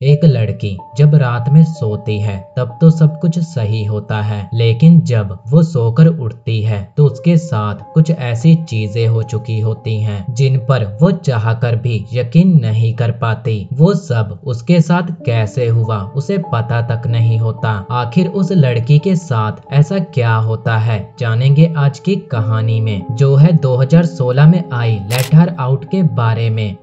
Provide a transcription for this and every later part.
एक लड़की जब रात में सोती है तब तो सब कुछ सही होता है, लेकिन जब वो सोकर उठती है तो उसके साथ कुछ ऐसी चीजें हो चुकी होती हैं जिन पर वो चाहकर भी यकीन नहीं कर पाती। वो सब उसके साथ कैसे हुआ उसे पता तक नहीं होता। आखिर उस लड़की के साथ ऐसा क्या होता है, जानेंगे आज की कहानी में, जो है 2016 में आई लेट हर आउट के बारे में।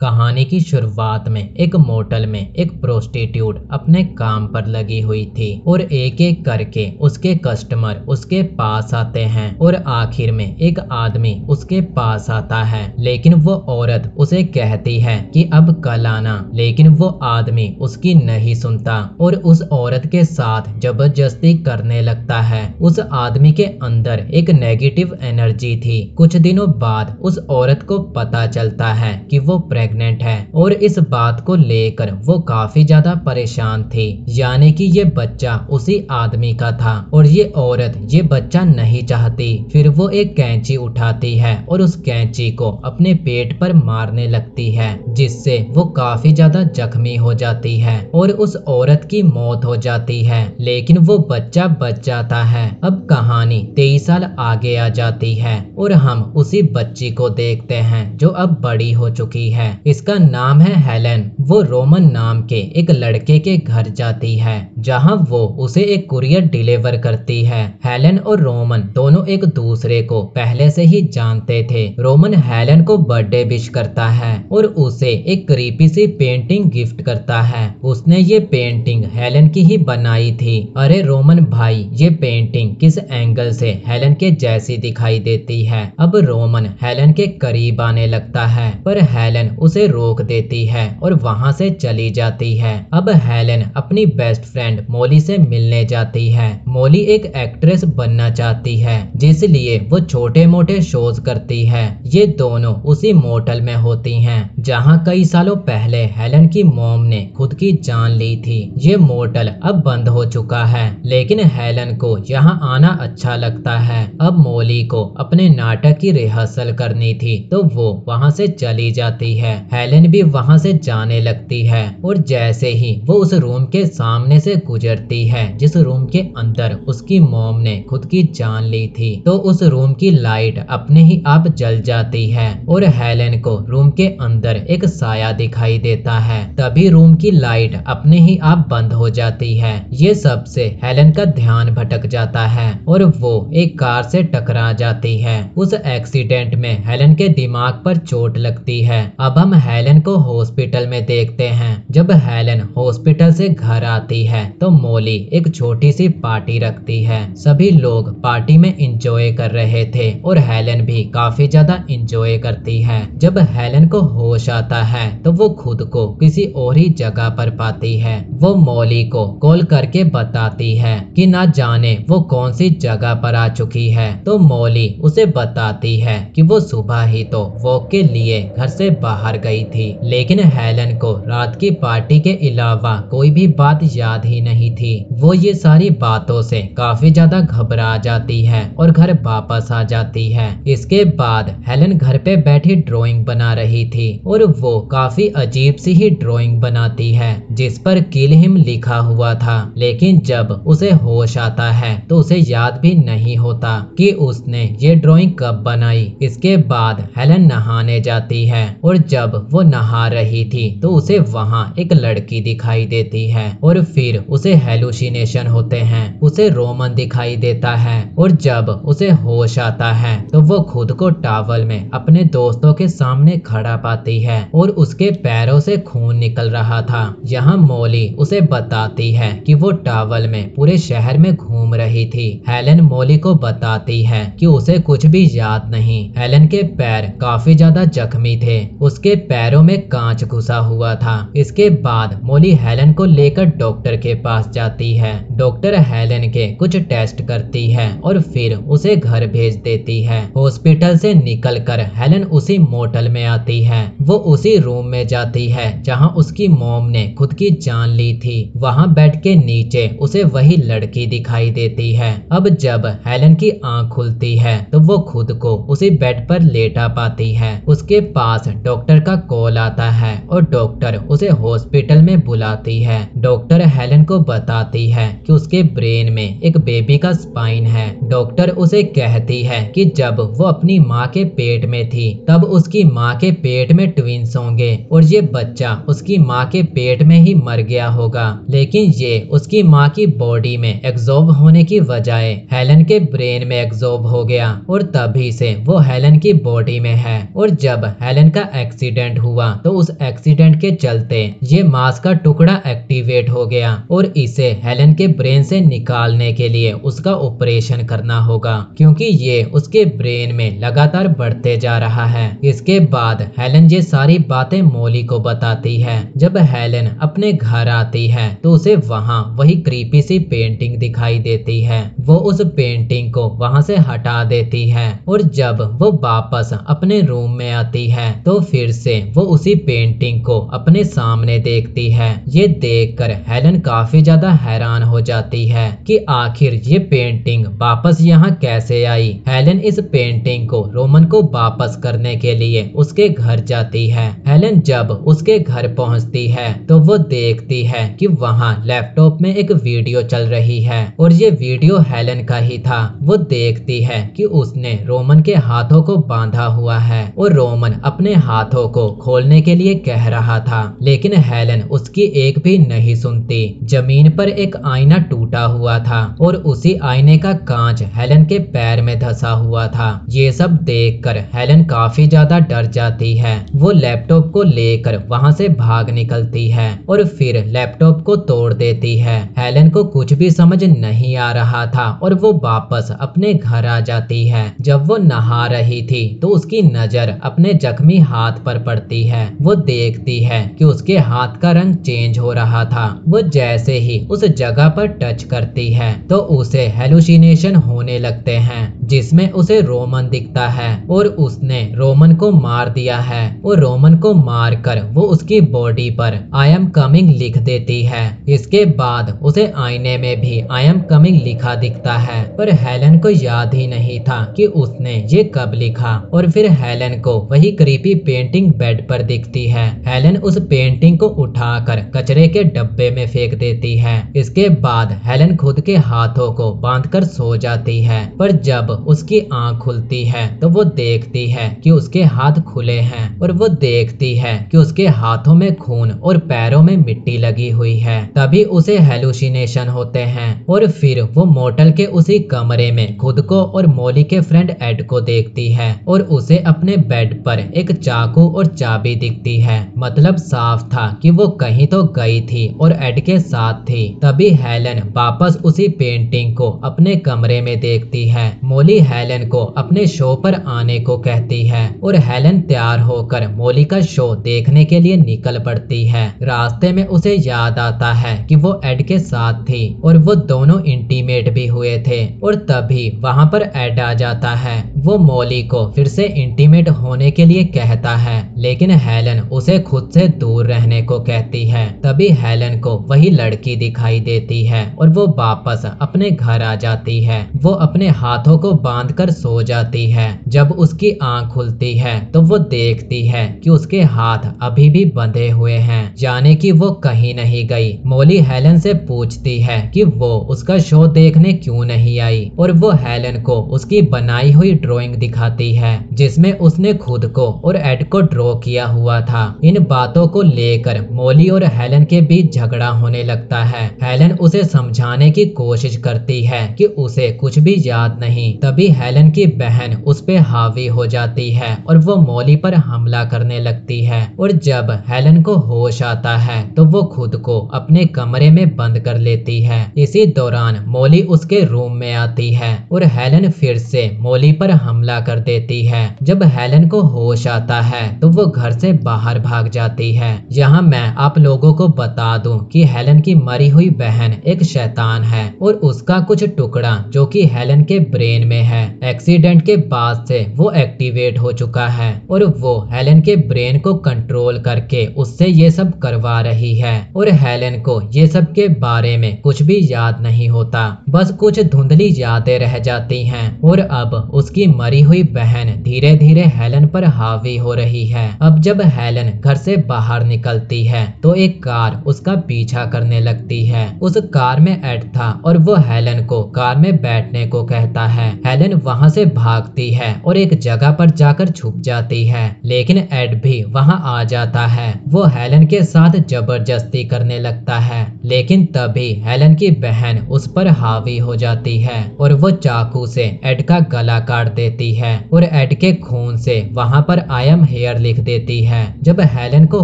कहानी की शुरुआत में एक मोटल में एक प्रोस्टिट्यूट अपने काम पर लगी हुई थी और एक एक करके उसके कस्टमर उसके पास आते हैं और आखिर में एक आदमी उसके पास आता है, लेकिन वो औरत उसे कहती है कि अब कल आना, लेकिन वो आदमी उसकी नहीं सुनता और उस औरत के साथ जबरदस्ती करने लगता है। उस आदमी के अंदर एक नेगेटिव एनर्जी थी। कुछ दिनों बाद उस औरत को पता चलता है कि वो प्रेग्नेंट है और इस बात को लेकर वो काफी ज्यादा परेशान थी, यानी कि ये बच्चा उसी आदमी का था और ये औरत ये बच्चा नहीं चाहती। फिर वो एक कैंची उठाती है और उस कैंची को अपने पेट पर मारने लगती है, जिससे वो काफी ज्यादा जख्मी हो जाती है और उस औरत की मौत हो जाती है, लेकिन वो बच्चा बच जाता है। अब कहानी 23 साल आगे आ जाती है और हम उसी बच्ची को देखते हैं जो अब बड़ी हो चुकी है। इसका नाम है हेलेन। वो रोमन नाम के एक लड़के के घर जाती है जहां वो उसे एक कुरियर डिलीवर करती है। हेलेन और रोमन दोनों एक दूसरे को पहले से ही जानते थे। रोमन हेलेन को बर्थडे विश करता है और उसे एक क्रीपी सी पेंटिंग गिफ्ट करता है। उसने ये पेंटिंग हेलेन की ही बनाई थी। अरे रोमन भाई, ये पेंटिंग किस एंगल से हेलेन के जैसी दिखाई देती है। अब रोमन हेलेन के करीब आने लगता है पर हेलेन उसे रोक देती है और वहां से चली जाती है। अब हेलेन अपनी बेस्ट फ्रेंड मोली से मिलने जाती है। मोली एक एक्ट्रेस बनना चाहती है, जिसलिए वो छोटे मोटे शोज करती है। ये दोनों उसी मोटल में होती हैं जहां कई सालों पहले हेलेन की मॉम ने खुद की जान ली थी। ये मोटल अब बंद हो चुका है, लेकिन हेलेन को यहाँ आना अच्छा लगता है। अब मोली को अपने नाटक की रिहर्सल करनी थी तो वो वहाँ से चली जाती है। हेलेन भी वहाँ से जाने लगती है और जैसे ही वो उस रूम के सामने से गुजरती है जिस रूम के अंदर उसकी मॉम ने खुद की जान ली थी, तो उस रूम की लाइट अपने ही आप जल जाती है और हेलेन को रूम के अंदर एक साया दिखाई देता है। तभी रूम की लाइट अपने ही आप बंद हो जाती है। ये सबसे हेलेन का ध्यान भटक जाता है और वो एक कार से टकरा जाती है। उस एक्सीडेंट में हेलेन के दिमाग पर चोट लगती है। अब हम हेलेन को हॉस्पिटल में देखते हैं। जब हेलेन हॉस्पिटल से घर आती है तो मोली एक छोटी सी पार्टी रखती है। सभी लोग पार्टी में एंजॉय कर रहे थे और हेलेन भी काफी ज्यादा एंजॉय करती है। जब हेलेन को होश आता है तो वो खुद को किसी और ही जगह पर पाती है। वो मोली को कॉल करके बताती है कि ना जाने वो कौन सी जगह पर आ चुकी है, तो मोली उसे बताती है कि वो सुबह ही तो वॉक के लिए घर से बाहर गई थी, लेकिन हेलेन को रात की पार्टी के अलावा कोई भी बात याद ही नहीं थी। वो ये सारी बातों से काफी ज्यादा घबरा जाती है और घर वापस आ जाती है। इसके बाद हेलेन घर पे बैठी ड्राइंग बना रही थी और वो काफी अजीब सी ही ड्राइंग बनाती है जिस पर किल हिम लिखा हुआ था, लेकिन जब उसे होश आता है तो उसे याद भी नहीं होता कि उसने ये ड्राइंग कब बनाई। इसके बाद हेलेन नहाने जाती है और जब वो नहा रही थी तो उसे वहाँ एक लड़की दिखाई देती है और फिर उसे हेलुसिनेशन होते हैं। उसे रोमन दिखाई देता है और जब उसे होश आता है तो वो खुद को टॉवल में अपने दोस्तों के सामने खड़ा पाती है और उसके पैरों से खून निकल रहा था। यहाँ मोली उसे बताती है कि वो टॉवल में पूरे शहर में घूम रही थी। हेलेन मोली को बताती है कि उसे कुछ भी याद नहीं। हेलेन के पैर काफी ज्यादा जख्मी थे, उसके पैरों में कांच घुसा हुआ था। इसके बाद मोली हेलेन को लेकर डॉक्टर के पास जाती है। डॉक्टर हेलेन के कुछ टेस्ट करती है और फिर उसे घर भेज देती है। हॉस्पिटल से निकलकर हेलेन उसी मोटल में आती है। वो उसी रूम में जाती है जहां उसकी मॉम ने खुद की जान ली थी। वहां बेड के नीचे उसे वही लड़की दिखाई देती है। अब जब हेलेन की आंख खुलती है तो वो खुद को उसी बेड पर लेटा पाती है। उसके पास डॉक्टर का कॉल कॉल आता है और डॉक्टर उसे हॉस्पिटल में बुलाती है। डॉक्टर हेलन को बताती है कि उसके ब्रेन में एक बेबी का स्पाइन है। डॉक्टर उसे कहती है कि जब वो अपनी माँ के पेट में थी तब उसकी माँ के पेट में ट्विंस होंगे और ये बच्चा उसकी माँ के पेट में ही मर गया होगा, लेकिन ये उसकी माँ की बॉडी में एब्जॉर्ब होने की बजाय हेलन के ब्रेन में एब्जॉर्ब हो गया और तभी से वो हेलन की बॉडी में है। और जब हेलन का एक्सीडेंट हुआ तो उस एक्सीडेंट के चलते ये मांस का टुकड़ा एक्टिवेट हो गया और इसे हेलन के ब्रेन से निकालने के लिए उसका ऑपरेशन करना होगा, क्योंकि ये उसके ब्रेन में लगातार बढ़ते जा रहा है। इसके बाद हेलन ये सारी बातें मॉली को बताती है। जब हेलन अपने घर आती है तो उसे वहाँ वही क्रीपी सी पेंटिंग दिखाई देती है। वो उस पेंटिंग को वहाँ से हटा देती है और जब वो वापस अपने रूम में आती है तो फिर से वो उसी पेंटिंग को अपने सामने देखती है। ये देखकर हेलन काफी ज्यादा हैरान हो जाती है कि आखिर ये पेंटिंग वापस यहाँ कैसे आई। हेलन इस पेंटिंग को रोमन को वापस करने के लिए उसके घर जाती है। हेलन जब उसके घर पहुँचती है तो वो देखती है कि वहाँ लैपटॉप में एक वीडियो चल रही है और ये वीडियो हेलन का ही था। वो देखती है कि उसने रोमन के हाथों को बांधा हुआ है और रोमन अपने हाथों को खोलने के लिए कह रहा था, लेकिन हेलन उसकी एक भी नहीं सुनती। जमीन पर एक आईना टूटा हुआ था और उसी आईने का कांच हेलन के पैर में धंसा हुआ था। ये सब देखकर हेलन काफी ज्यादा डर जाती है। वो लैपटॉप को लेकर वहाँ से भाग निकलती है और फिर लैपटॉप को तोड़ देती है। हेलन को कुछ भी समझ नहीं आ रहा था और वो वापस अपने घर आ जाती है। जब वो नहा रही थी तो उसकी नजर अपने जख्मी हाथ पर पड़ती है। वो देखती है कि उसके हाथ का रंग चेंज हो रहा था। वो जैसे ही उस जगह पर टच करती है तो उसे हेलुसिनेशन होने लगते हैं, जिसमें उसे रोमन दिखता है और उसने रोमन को मार दिया है और रोमन को मारकर वो उसकी बॉडी पर आई एम कमिंग लिख देती है। इसके बाद उसे आईने में भी आई एम कमिंग लिखा दिखता है, पर हेलन को याद ही नहीं था कि उसने ये कब लिखा। और फिर हेलन को वही क्रीपी पेंटिंग बेड पर दिखती है। हेलन उस पेंटिंग को उठाकर कचरे के डब्बे में फेंक देती है। इसके बाद हेलन खुद के हाथों को बांधकर सो जाती है, पर जब उसकी आंख खुलती है तो वो देखती है कि उसके हाथ खुले हैं और वो देखती है कि उसके हाथों में खून और पैरों में मिट्टी लगी हुई है। तभी उसे हेलुसिनेशन होते हैं और फिर वो मोटल के उसी कमरे में खुद को और मॉली के फ्रेंड एड को देखती है और उसे अपने बेड पर एक चाकू और चाबी दिखती है। मतलब साफ था कि वो कहीं तो गई थी और एड के साथ थी। तभी हेलन वापस उसी पेंटिंग को अपने कमरे में देखती है। मॉली हेलन को अपने शो पर आने को कहती है और हेलन तैयार होकर मॉली का शो देखने के लिए निकल पड़ती है। रास्ते में उसे याद आता है कि वो एड के साथ थी और वो दोनों इंटीमेट भी हुए थे और तभी वहाँ पर एड आ जाता है। वो मॉली को फिर से इंटीमेट होने के लिए कहता है, लेकिन हेलन उसे खुद से दूर रहने को कहती है। तभी हेलन को वही लड़की दिखाई देती है और वो वापस अपने घर आ जाती है। वो अपने हाथों को बांधकर सो जाती है। जब उसकी आंख खुलती है तो वो देखती है कि उसके हाथ अभी भी बंधे हुए हैं, यानी कि वो कहीं नहीं गई। मॉली हेलन से पूछती है कि वो उसका शो देखने क्यों नहीं आई और वो हेलन को उसकी बनाई हुई ड्राइंग दिखाती है, जिसमें उसने खुद को और एड को ड्रॉ किया हुआ था। इन बातों को लेकर मॉली और हेलन के बीच झगड़ा होने लगता है। हेलन उसे समझाने की कोशिश करती है कि उसे कुछ भी याद नहीं। तभी हेलन की बहन उस पे हावी हो जाती है और वो मॉली पर हमला करने लगती है और जब हेलन को होश आता है तो वो खुद को अपने कमरे में बंद कर लेती है। इसी दौरान मॉली उसके रूम में आती है और हेलन फिर से मॉली पर हमला कर देती है। जब हेलन को होश आता है तो वो घर से बाहर भाग जाती है। यहाँ मैं आप लोगों को बता दूं कि हेलन की मरी हुई बहन एक शैतान है और उसका कुछ टुकड़ा जो कि हेलन के ब्रेन में है, एक्सीडेंट के बाद से वो एक्टिवेट हो चुका है और वो हेलन के ब्रेन को कंट्रोल करके उससे ये सब करवा रही है और हेलन को ये सब के बारे में कुछ भी याद नहीं होता, बस कुछ धुंधली यादें रह जाती हैं। और अब उसकी मरी हुई बहन धीरे धीरे हेलन पर हावी हो रही है। अब अब जब हेलन घर से बाहर निकलती है तो एक कार उसका पीछा करने लगती है। उस कार में एड था और वो हेलन को कार में बैठने को कहता है। हेलन वहां से भागती है और एक जगह पर जाकर छुप जाती है, लेकिन एड भी वहां आ जाता है। वो हेलन के साथ जबरदस्ती करने लगता है, लेकिन तभी हेलन की बहन उस पर हावी हो जाती है और वो चाकू से एड का गला काट देती है और एड के खून से वहां पर आई एम हियर लिख देती है। जब हेलन को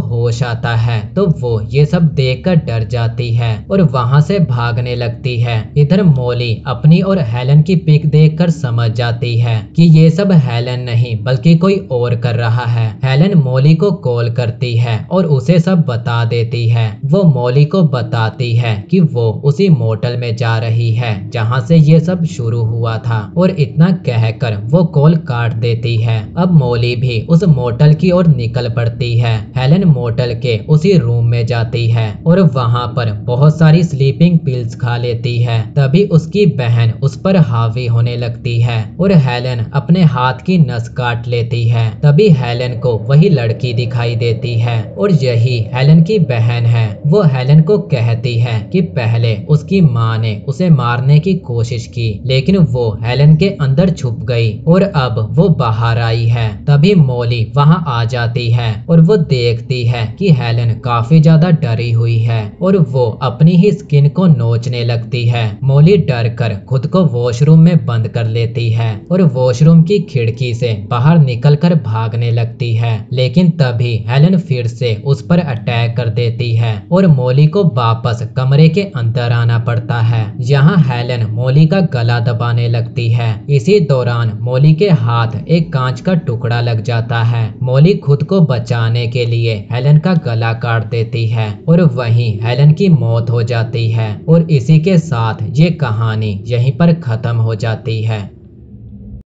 होश आता है तो वो ये सब देखकर डर जाती है और वहां से भागने लगती है। इधर मॉली अपनी और हेलन की पिक देखकर समझ जाती है कि ये सब हेलन नहीं बल्कि कोई और कर रहा है। हेलन मॉली को कॉल करती है और उसे सब बता देती है। वो मॉली को बताती है कि वो उसी मोटल में जा रही है जहाँ से ये सब शुरू हुआ था और इतना कहकर वो कॉल काट देती है। अब मॉली भी उस मोटल की ओर निकल पड़ती है। हेलन मोटल के उसी रूम में जाती है और वहाँ पर बहुत सारी स्लीपिंग पिल्स खा लेती है। तभी उसकी बहन उस पर हावी होने लगती है और हेलन अपने हाथ की नस काट लेती है। तभी हेलन को वही लड़की दिखाई देती है और यही हेलन की बहन है। वो हेलन को कहती है कि पहले उसकी माँ ने उसे मारने की कोशिश की, लेकिन वो हेलन के अंदर छुप गई और अब वो बाहर आई है। तभी मॉली वहाँ आ जाती है और वो देखती है कि हेलन काफी ज्यादा डरी हुई है और वो अपनी ही स्किन को नोचने लगती है। मॉली डर कर खुद को वॉशरूम में बंद कर लेती है और वॉशरूम की खिड़की से बाहर निकलकर भागने लगती है, लेकिन तभी हेलन फिर से उस पर अटैक कर देती है और मॉली को वापस कमरे के अंदर आना पड़ता है। यहाँ हेलन मॉली का गला दबाने लगती है। इसी दौरान मॉली के हाथ एक कांच का टुकड़ा लग जाता है। मॉली खुद को बचाने के लिए हेलन का गला काट देती है और वहीं हेलन की मौत हो जाती है और इसी के साथ ये कहानी यहीं पर खत्म हो जाती है।